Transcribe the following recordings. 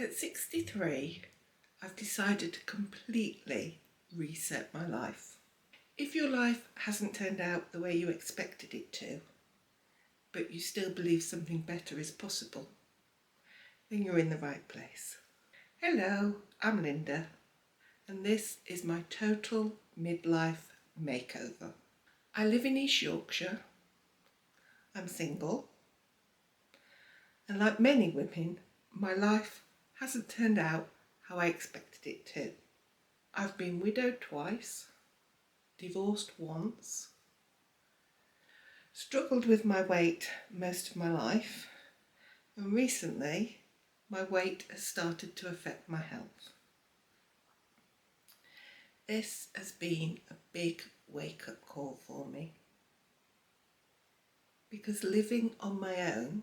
At 63, I've decided to completely reset my life. If your life hasn't turned out the way you expected it to, but you still believe something better is possible, then you're in the right place. Hello, I'm Linda, and this is my total midlife makeover. I live in East Yorkshire. I'm single, and like many women, my life hasn't turned out how I expected it to. I've been widowed twice, divorced once, struggled with my weight most of my life, and recently my weight has started to affect my health. This has been a big wake-up call for me, because living on my own,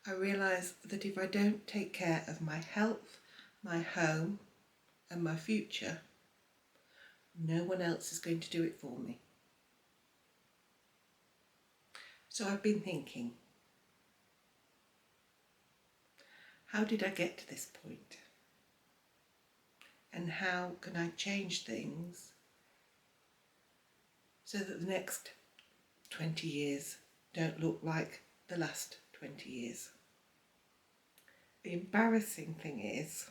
I realise that if I don't take care of my health, my home and my future, no one else is going to do it for me. So I've been thinking, how did I get to this point? And how can I change things so that the next 20 years don't look like the last 20 years? The embarrassing thing is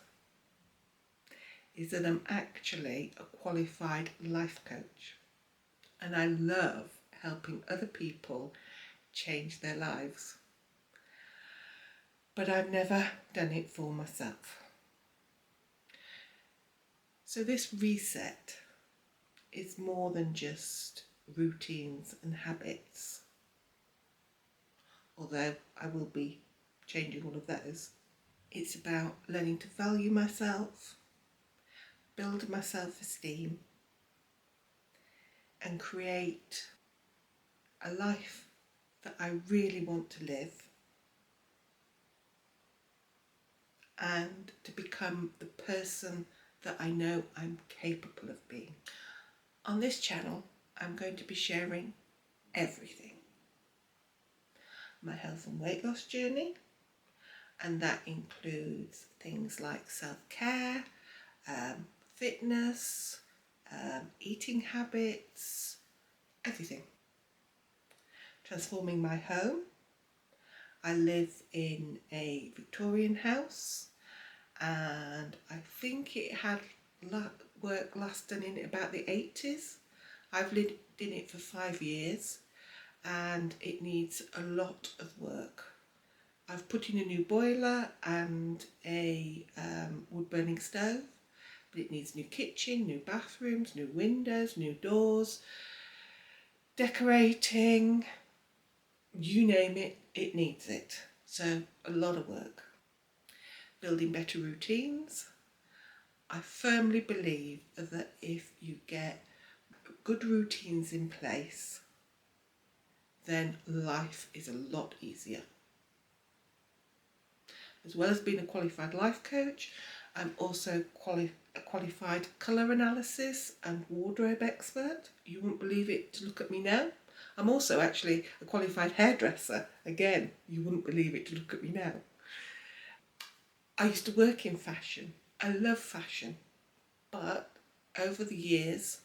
that I'm actually a qualified life coach, and I love helping other people change their lives. But I've never done it for myself. So this reset is more than just routines and habits, although I will be changing all of those. It's about learning to value myself, build my self-esteem, and create a life that I really want to live, and to become the person that I know I'm capable of being. On this channel, I'm going to be sharing everything. My health and weight loss journey, and that includes things like self-care, fitness, eating habits, everything. Transforming my home. I live in a Victorian house, and I think it had work last done in about the 80s. I've lived in it for 5 years, and it needs a lot of work. I've put in a new boiler and a wood burning stove, but it needs new kitchen, new bathrooms, new windows, new doors, decorating, you name it, it needs it. So a lot of work. Building better routines. I firmly believe that if you get good routines in place, then life is a lot easier. As well as being a qualified life coach, I'm also a qualified colour analysis and wardrobe expert. You wouldn't believe it to look at me now. I'm also actually a qualified hairdresser. Again, you wouldn't believe it to look at me now. I used to work in fashion. I love fashion. But over the years,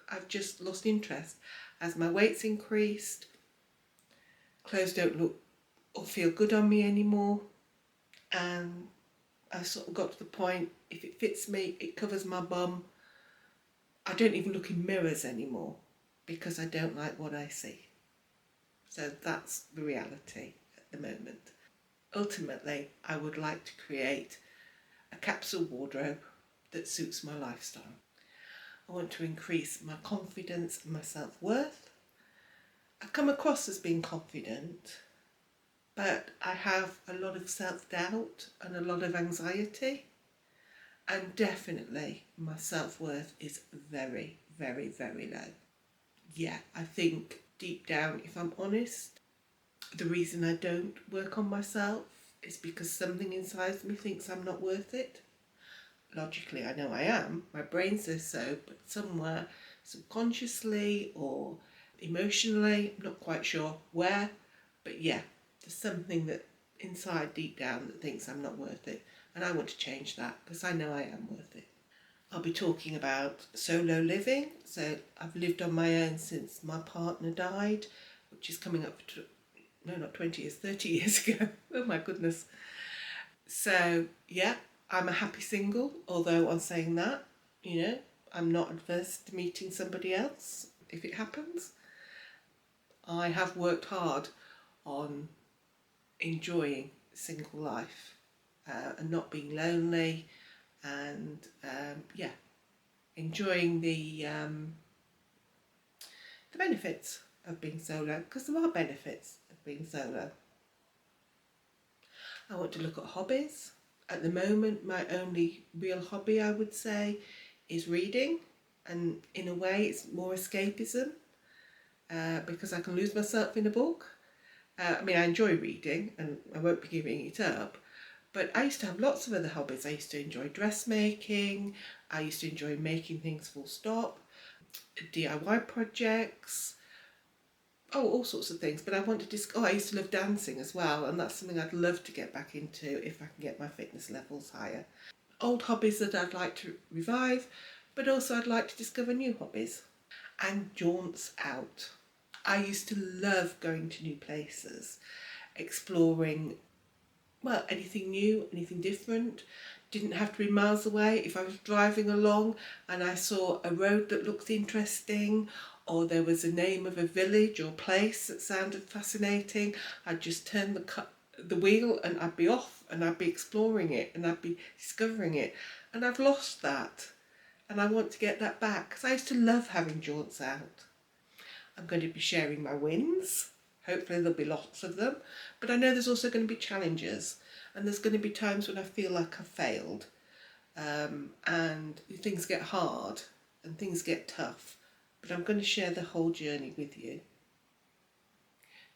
I've just lost interest. As my weight's increased, clothes don't look or feel good on me anymore. And I sort of got to the point, if it fits me, it covers my bum. I don't even look in mirrors anymore because I don't like what I see. So that's the reality at the moment. Ultimately, I would like to create a capsule wardrobe that suits my lifestyle. I want to increase my confidence and my self-worth. I come across as being confident, but I have a lot of self-doubt and a lot of anxiety, and definitely my self-worth is very, very, very low. Yeah, I think deep down, if I'm honest, the reason I don't work on myself is because something inside me thinks I'm not worth it. Logically, I know I am. My brain says so, but somewhere subconsciously or emotionally, I'm not quite sure where, but yeah, there's something that inside deep down that thinks I'm not worth it. And I want to change that because I know I am worth it. I'll be talking about solo living. So I've lived on my own since my partner died, which is coming up to, no, not 20 years, 30 years ago. Oh my goodness. So yeah, I'm a happy single, although on saying that, I'm not adverse to meeting somebody else if it happens. I have worked hard on enjoying single life and not being lonely, and enjoying the benefits of being solo, because there are benefits of being solo. I want to look at hobbies. At the moment, my only real hobby, I would say, is reading, and in a way it's more escapism because I can lose myself in a book. I enjoy reading and I won't be giving it up, but I used to have lots of other hobbies. I used to enjoy dressmaking, I used to enjoy making things full stop, DIY projects, all sorts of things. But I wanted to, I used to love dancing as well, and that's something I'd love to get back into if I can get my fitness levels higher. Old hobbies that I'd like to revive, but also I'd like to discover new hobbies. And jaunts out. I used to love going to new places, exploring, anything new, anything different. Didn't have to be miles away. If I was driving along and I saw a road that looked interesting, or there was a name of a village or place that sounded fascinating, I'd just turn the wheel and I'd be off and I'd be exploring it and I'd be discovering it. And I've lost that, and I want to get that back because I used to love having jaunts out. I'm going to be sharing my wins. Hopefully there'll be lots of them, but I know there's also going to be challenges, and there's going to be times when I feel like I've failed, and things get hard and things get tough, but I'm going to share the whole journey with you.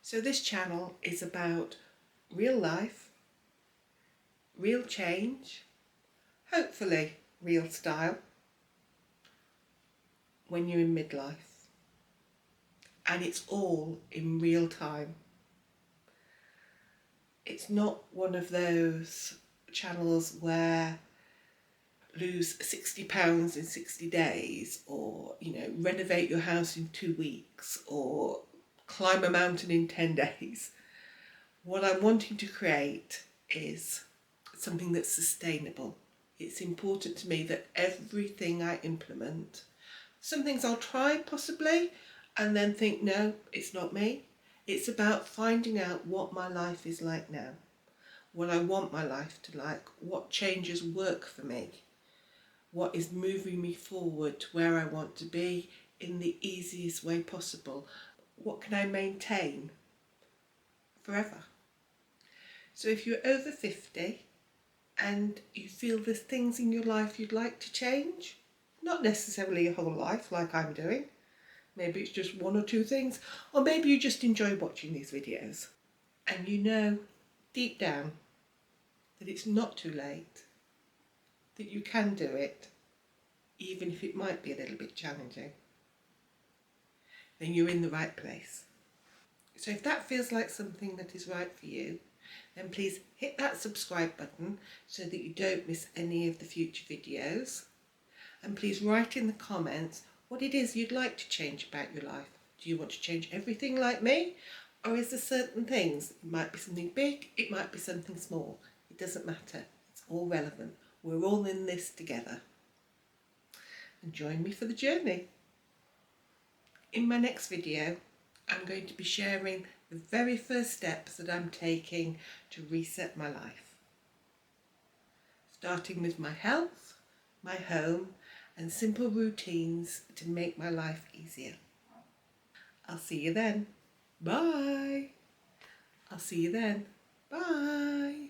So this channel is about real life, real change, hopefully real style when you're in midlife. And it's all in real time. It's not one of those channels where lose £60 in 60 days, or renovate your house in 2 weeks, or climb a mountain in 10 days. What I'm wanting to create is something that's sustainable. It's important to me that everything I implement, some things I'll try possibly and then think, no, it's not me. It's about finding out what my life is like now, what I want my life to like, what changes work for me, what is moving me forward to where I want to be in the easiest way possible. What can I maintain forever? So if you're over 50 and you feel there's things in your life you'd like to change, not necessarily your whole life like I'm doing, maybe it's just 1 or 2 things, or maybe you just enjoy watching these videos and you know deep down that it's not too late, that you can do it, even if it might be a little bit challenging, then you're in the right place. So if that feels like something that is right for you, then please hit that subscribe button so that you don't miss any of the future videos. And please write in the comments what it is you'd like to change about your life. Do you want to change everything like me? Or is there certain things? It might be something big, it might be something small. It doesn't matter. It's all relevant. We're all in this together. And join me for the journey. In my next video, I'm going to be sharing the very first steps that I'm taking to reset my life. Starting with my health, my home, and simple routines to make my life easier. I'll see you then. Bye. I'll see you then. Bye.